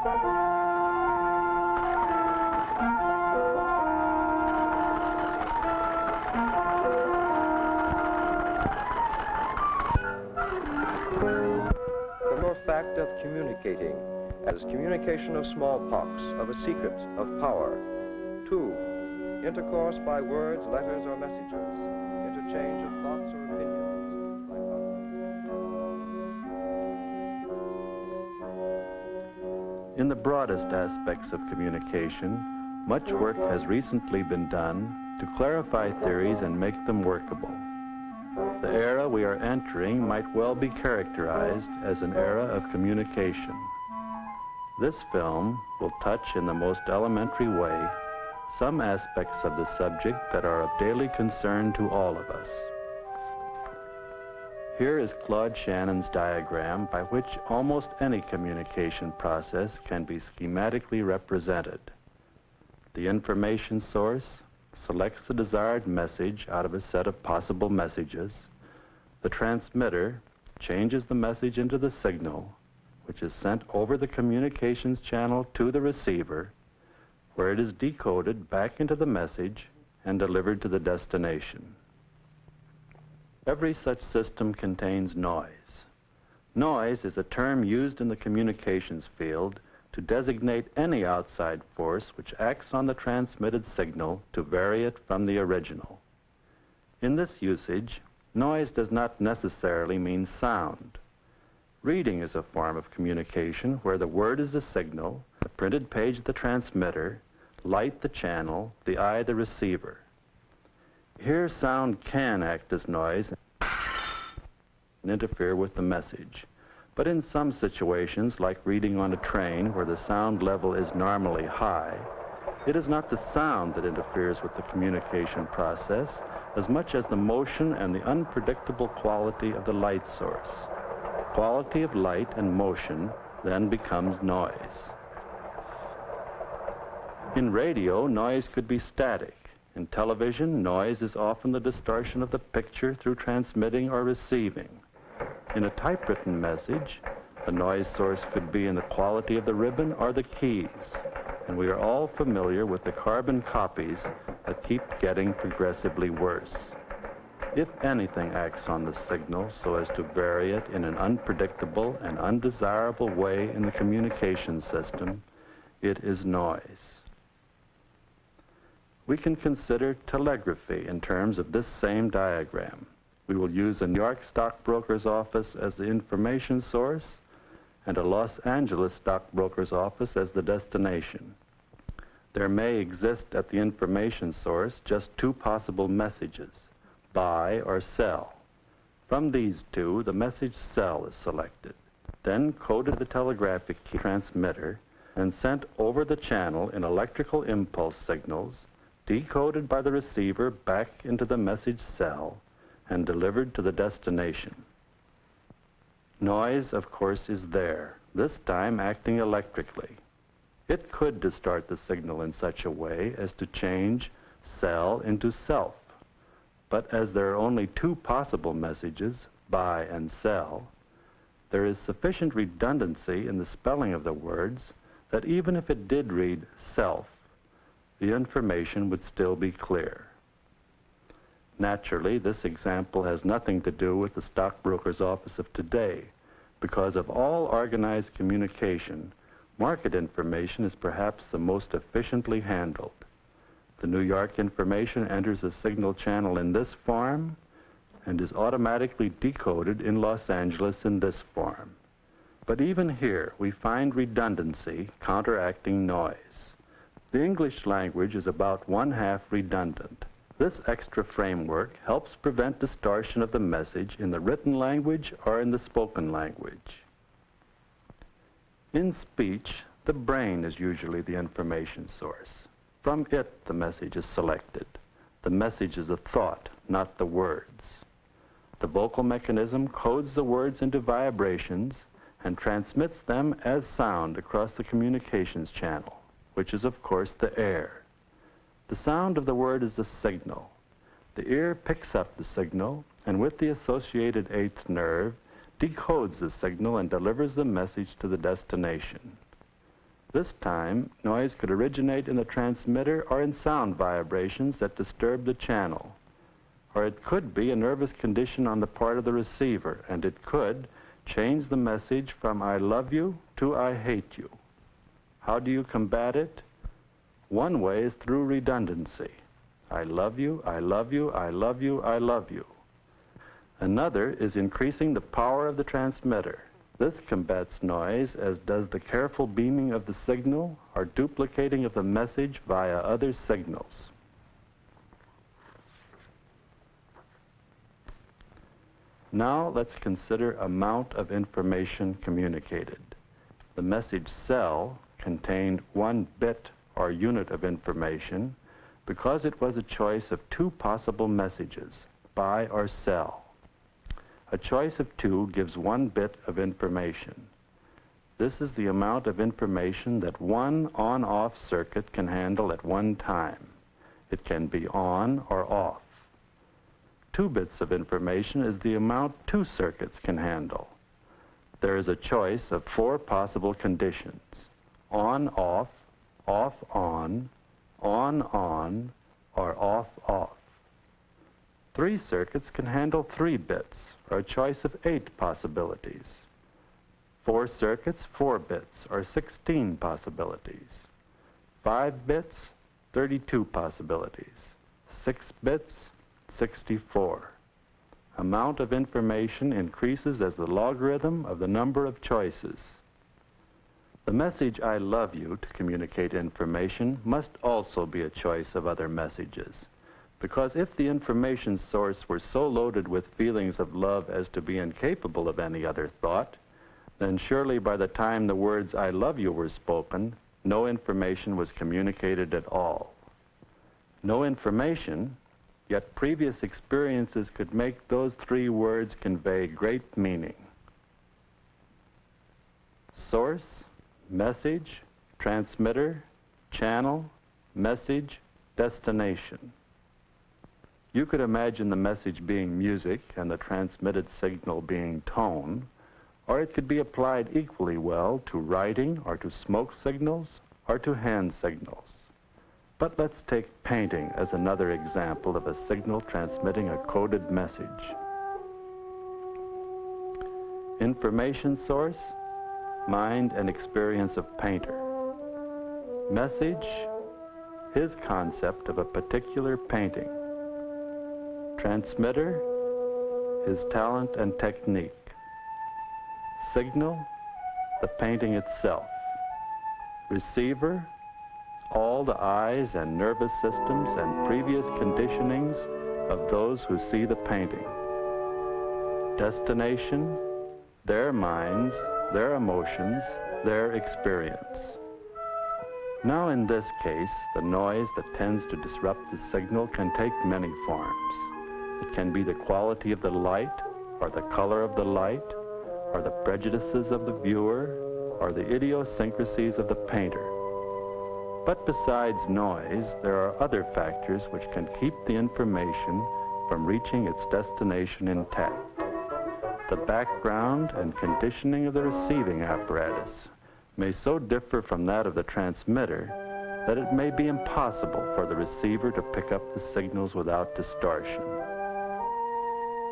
Fact of communicating as communication of smallpox, of a secret, of power. 2, intercourse by words, letters, or messages, interchange of thoughts or opinions. In the broadest aspects of communication, much work has recently been done to clarify theories and make them workable. The era we are entering might well be characterized as an era of communication. This film will touch in the most elementary way some aspects of the subject that are of daily concern to all of us. Here is Claude Shannon's diagram by which almost any communication process can be schematically represented. The information source selects the desired message out of a set of possible messages. The transmitter changes the message into the signal, which is sent over the communications channel to the receiver, where it is decoded back into the message and delivered to the destination. Every such system contains noise. Noise is a term used in the communications field to designate any outside force which acts on the transmitted signal to vary it from the original. In this usage, noise does not necessarily mean sound. Reading is a form of communication where the word is the signal, the printed page the transmitter, light the channel, the eye the receiver. Here sound can act as noise and interfere with the message. But in some situations, like reading on a train where the sound level is normally high, it is not the sound that interferes with the communication process as much as the motion and the unpredictable quality of the light source. Quality of light and motion then becomes noise. In radio, noise could be static. In television, noise is often the distortion of the picture through transmitting or receiving. In a typewritten message, the noise source could be in the quality of the ribbon or the keys, and we are all familiar with the carbon copies that keep getting progressively worse. If anything acts on the signal so as to vary it in an unpredictable and undesirable way in the communication system, it is noise. We can consider telegraphy in terms of this same diagram. We will use a New York stockbroker's office as the information source and a Los Angeles stockbroker's office as the destination. There may exist at the information source just two possible messages, buy or sell. From these two, the message sell is selected, then coded to the telegraphic key transmitter and sent over the channel in electrical impulse signals, decoded by the receiver back into the message sell, and delivered to the destination. Noise, of course, is there, this time acting electrically. It could distort the signal in such a way as to change sell into self. But as there are only two possible messages, buy and sell, there is sufficient redundancy in the spelling of the words that even if it did read self, the information would still be clear. Naturally, this example has nothing to do with the stockbroker's office of today. Because of all organized communication, market information is perhaps the most efficiently handled. The New York information enters a signal channel in this form and is automatically decoded in Los Angeles in this form. But even here, we find redundancy counteracting noise. The English language is about 1/2 redundant. This extra framework helps prevent distortion of the message in the written language or in the spoken language. In speech, the brain is usually the information source. From it, the message is selected. The message is a thought, not the words. The vocal mechanism codes the words into vibrations and transmits them as sound across the communications channel, which is, of course, the air. The sound of the word is the signal. The ear picks up the signal and with the associated eighth nerve decodes the signal and delivers the message to the destination. This time, noise could originate in the transmitter or in sound vibrations that disturb the channel. Or it could be a nervous condition on the part of the receiver, and it could change the message from I love you to I hate you. How do you combat it? One way is through redundancy. I love you, I love you, I love you, I love you. Another is increasing the power of the transmitter. This combats noise, as does the careful beaming of the signal or duplicating of the message via other signals. Now let's consider amount of information communicated. The message cell contained 1 bit or unit of information because it was a choice of 2 possible messages, buy or sell. A choice of 2 gives 1 bit of information. This is the amount of information that one on-off circuit can handle at one time. It can be on or off. 2 bits of information is the amount 2 circuits can handle. There is a choice of 4 possible conditions: on-off, off-on, on-on, or off-off. 3 circuits can handle 3 bits, or a choice of 8 possibilities. 4 circuits, 4 bits, or 16 possibilities. 5 bits, 32 possibilities. 6 bits, 64. Amount of information increases as the logarithm of the number of choices. The message I love you to communicate information must also be a choice of other messages, because if the information source were so loaded with feelings of love as to be incapable of any other thought, then surely by the time the words I love you were spoken, no information was communicated at all. No information, yet previous experiences could make those 3 words convey great meaning. Source, message, transmitter, channel, message, destination. You could imagine the message being music and the transmitted signal being tone, or it could be applied equally well to writing or to smoke signals or to hand signals. But let's take painting as another example of a signal transmitting a coded message. Information source, mind and experience of painter. Message, his concept of a particular painting. Transmitter, his talent and technique. Signal, the painting itself. Receiver, all the eyes and nervous systems and previous conditionings of those who see the painting. Destination, their minds, their emotions, their experience. Now in this case, the noise that tends to disrupt the signal can take many forms. It can be the quality of the light, or the color of the light, or the prejudices of the viewer, or the idiosyncrasies of the painter. But besides noise, there are other factors which can keep the information from reaching its destination intact. The background and conditioning of the receiving apparatus may so differ from that of the transmitter that it may be impossible for the receiver to pick up the signals without distortion.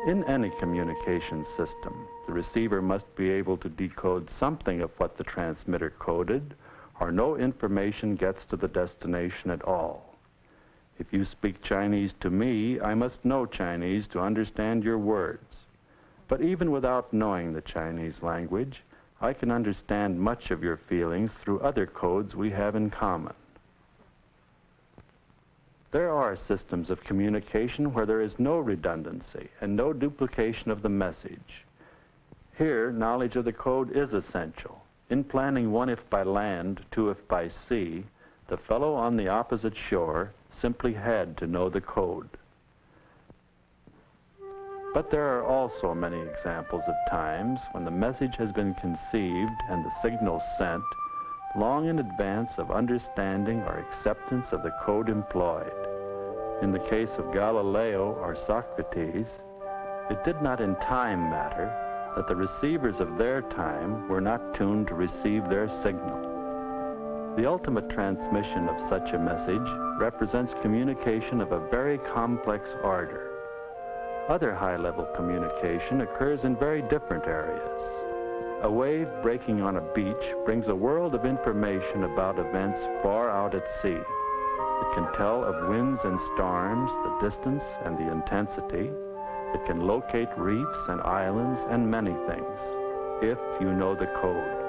In any communication system, the receiver must be able to decode something of what the transmitter coded, or no information gets to the destination at all. If you speak Chinese to me, I must know Chinese to understand your words. But even without knowing the Chinese language, I can understand much of your feelings through other codes we have in common. There are systems of communication where there is no redundancy and no duplication of the message. Here, knowledge of the code is essential. In planning 1 if by land, 2 if by sea, the fellow on the opposite shore simply had to know the code. But there are also many examples of times when the message has been conceived and the signal sent long in advance of understanding or acceptance of the code employed. In the case of Galileo or Socrates, it did not in time matter that the receivers of their time were not tuned to receive their signal. The ultimate transmission of such a message represents communication of a very complex order. Other high-level communication occurs in very different areas. A wave breaking on a beach brings a world of information about events far out at sea. It can tell of winds and storms, the distance and the intensity. It can locate reefs and islands and many things, if you know the code.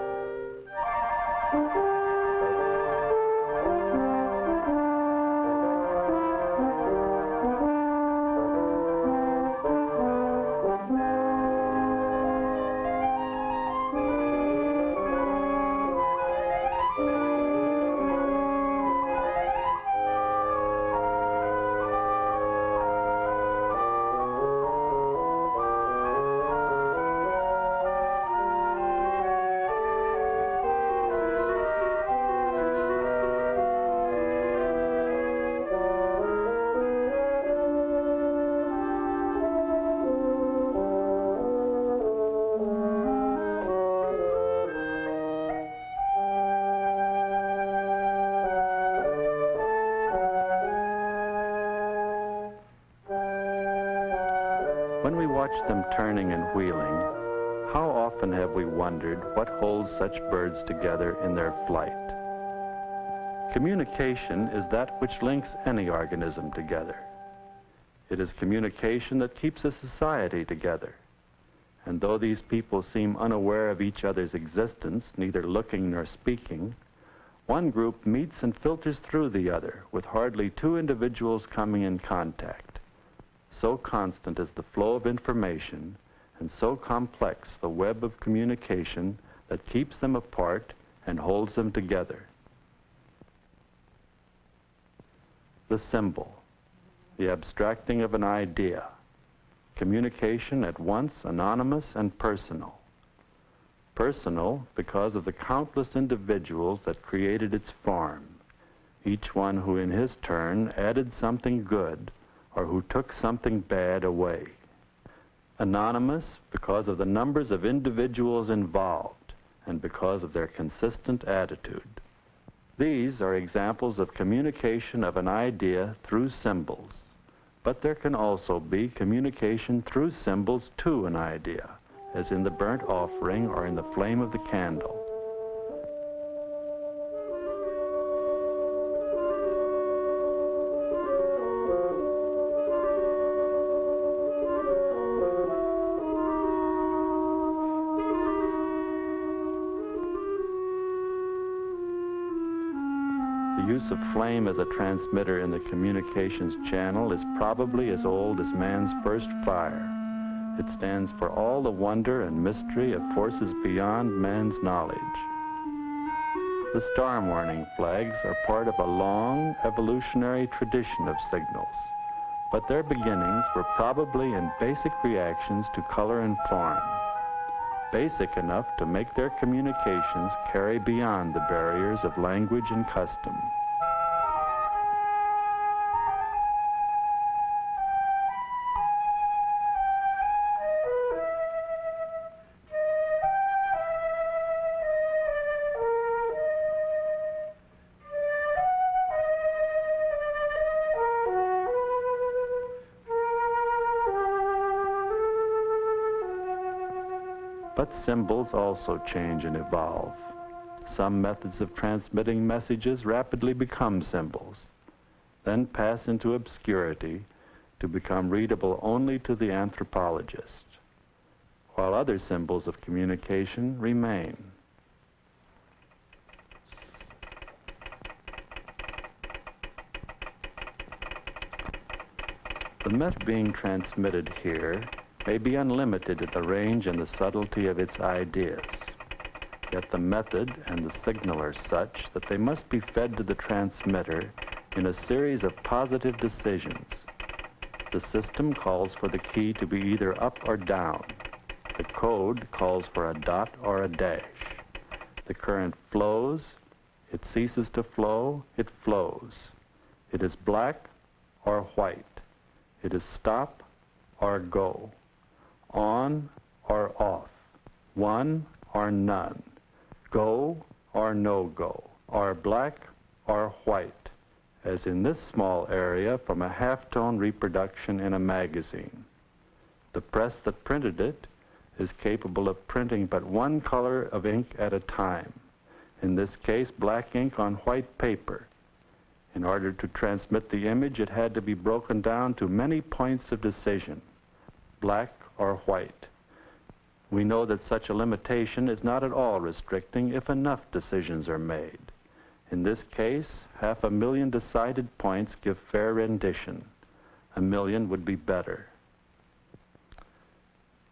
When we watch them turning and wheeling, how often have we wondered what holds such birds together in their flight? Communication is that which links any organism together. It is communication that keeps a society together. And though these people seem unaware of each other's existence, neither looking nor speaking, one group meets and filters through the other, with hardly two individuals coming in contact. So constant is the flow of information, and so complex the web of communication that keeps them apart and holds them together. The symbol, the abstracting of an idea, communication at once anonymous and personal. Personal because of the countless individuals that created its form, each one who in his turn added something good or who took something bad away. Anonymous because of the numbers of individuals involved and because of their consistent attitude. These are examples of communication of an idea through symbols, but there can also be communication through symbols to an idea, as in the burnt offering or in the flame of the candle. The use of flame as a transmitter in the communications channel is probably as old as man's first fire. It stands for all the wonder and mystery of forces beyond man's knowledge. The star warning flags are part of a long evolutionary tradition of signals, but their beginnings were probably in basic reactions to color and form, basic enough to make their communications carry beyond the barriers of language and custom. But symbols also change and evolve. Some methods of transmitting messages rapidly become symbols, then pass into obscurity to become readable only to the anthropologist, while other symbols of communication remain. The message being transmitted here may be unlimited in the range and the subtlety of its ideas. Yet the method and the signal are such that they must be fed to the transmitter in a series of positive decisions. The system calls for the key to be either up or down. The code calls for a dot or a dash. The current flows, it ceases to flow, it flows. It is black or white. It is stop or go. On or off, one or none, go or no go, are black or white, as in this small area from a halftone reproduction in a magazine. The press that printed it is capable of printing but one color of ink at a time, in this case black ink on white paper. In order to transmit the image, it had to be broken down to many points of decision, black or white. We know that such a limitation is not at all restricting if enough decisions are made. In this case, 500,000 decided points give fair rendition. 1,000,000 would be better.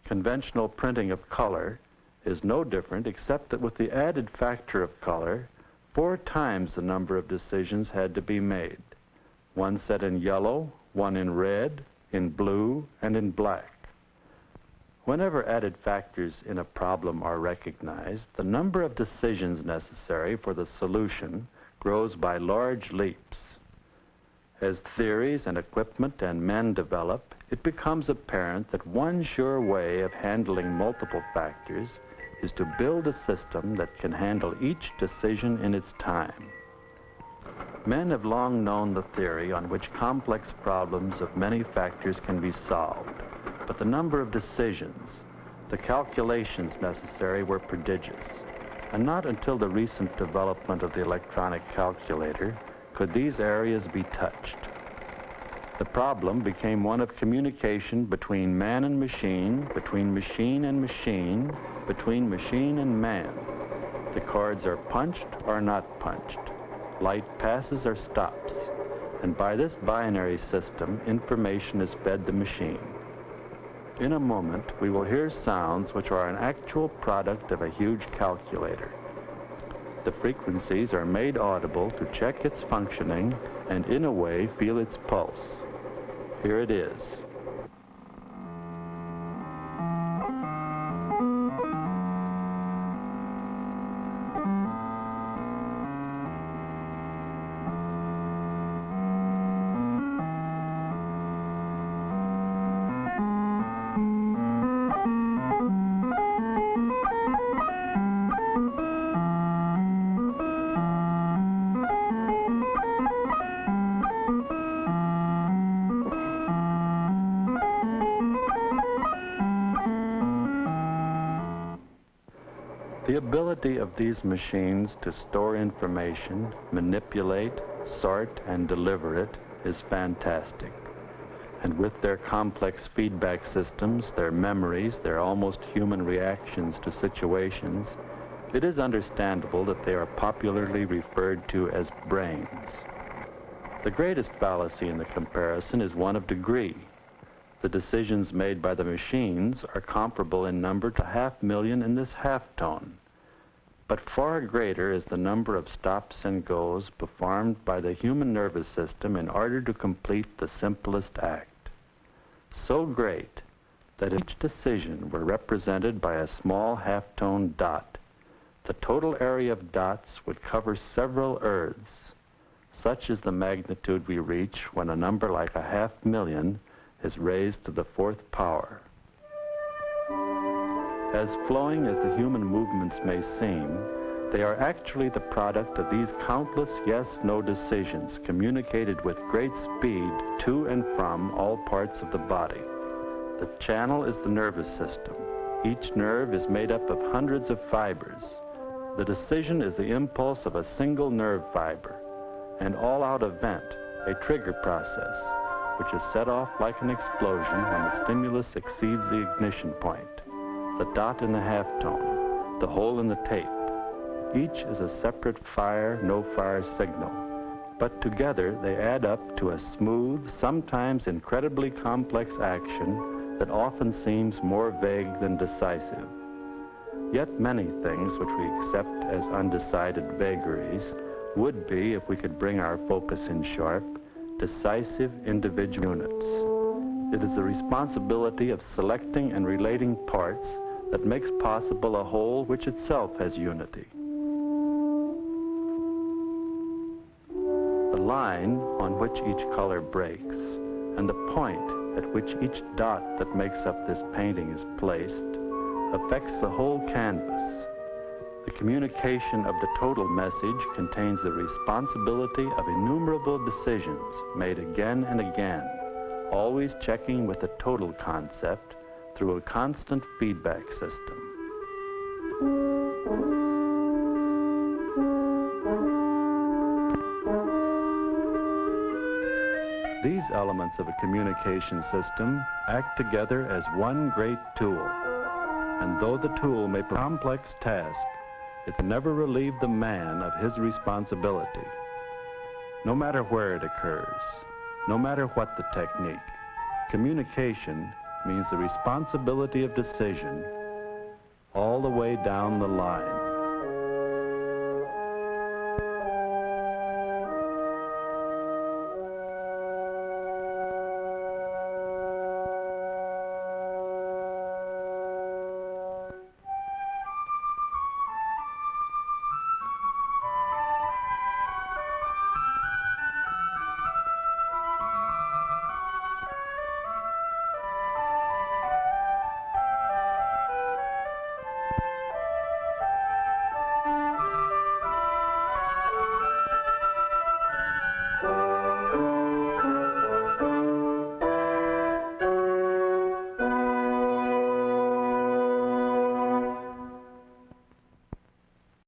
Conventional printing of color is no different except that with the added factor of color, 4 times the number of decisions had to be made. One set in yellow, one in red, in blue, and in black. Whenever added factors in a problem are recognized, the number of decisions necessary for the solution grows by large leaps. As theories and equipment and men develop, it becomes apparent that one sure way of handling multiple factors is to build a system that can handle each decision in its time. Men have long known the theory on which complex problems of many factors can be solved, but the number of decisions, the calculations necessary were prodigious, and not until the recent development of the electronic calculator could these areas be touched. The problem became one of communication between man and machine, between machine and machine, between machine and man. The chords are punched or not punched. Light passes or stops. And by this binary system, information is fed the machine. In a moment, we will hear sounds which are an actual product of a huge calculator. The frequencies are made audible to check its functioning and, in a way, feel its pulse. Here it is. The ability of these machines to store information, manipulate, sort, and deliver it is fantastic. And with their complex feedback systems, their memories, their almost human reactions to situations, it is understandable that they are popularly referred to as brains. The greatest fallacy in the comparison is one of degree. The decisions made by the machines are comparable in number to 500,000 in this halftone. But far greater is the number of stops and goes performed by the human nervous system in order to complete the simplest act. So great that if each decision were represented by a small halftone dot, the total area of dots would cover several earths. Such is the magnitude we reach when a number like 500,000 is raised to the 4th power. As flowing as the human movements may seem, they are actually the product of these countless yes-no decisions communicated with great speed to and from all parts of the body. The channel is the nervous system. Each nerve is made up of hundreds of fibers. The decision is the impulse of a single nerve fiber, an all-out event, a trigger process, which is set off like an explosion when the stimulus exceeds the ignition point. The dot in the halftone, the hole in the tape. Each is a separate fire, no-fire signal, but together they add up to a smooth, sometimes incredibly complex action that often seems more vague than decisive. Yet many things which we accept as undecided vagaries would be, if we could bring our focus in sharp, decisive individual units. It is the responsibility of selecting and relating parts that makes possible a whole which itself has unity. The line on which each color breaks and the point at which each dot that makes up this painting is placed affects the whole canvas. The communication of the total message contains the responsibility of innumerable decisions made again and again, always checking with the total concept through a constant feedback system. These elements of a communication system act together as one great tool, and though the tool may perform a complex task, it never relieve the man of his responsibility. No matter where it occurs, no matter what the technique, communication means the responsibility of decision all the way down the line.